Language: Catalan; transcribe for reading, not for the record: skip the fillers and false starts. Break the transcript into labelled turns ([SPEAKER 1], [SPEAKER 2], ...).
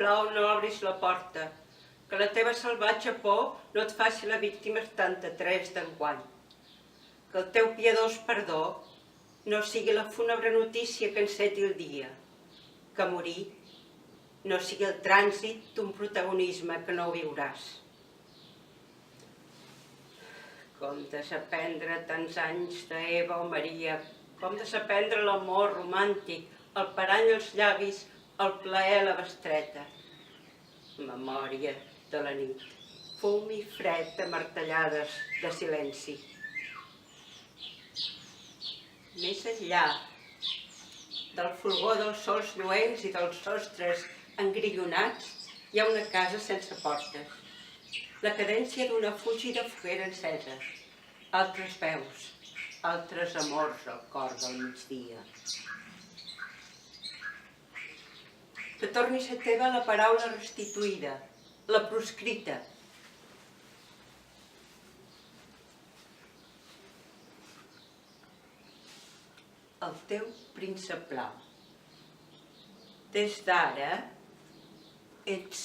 [SPEAKER 1] sisplau, no obris la porta, que la teva salvatge por no et faci la víctima 73 d'enguany. Que el teu piadós perdó no sigui la fúnebre notícia que enceti el dia, que morir no sigui el trànsit d'un protagonisme que no viuràs. Com desaprendre tants anys d'Eva o Maria, com desaprendre l'amor romàntic, el parany als llavis, el plaer a la bestreta. Memòria de la nit, fum i fred de martellades de silenci. Més enllà del fulgor dels sols lluents i dels sostres engrillonats, hi ha una casa sense portes. La cadència d'una fúgida foguera encesa. Altres veus, altres amors al cor del migdia. Que torni a ser teva la paraula restituïda, la proscrita. El teu príncep blau. Des d'ara ets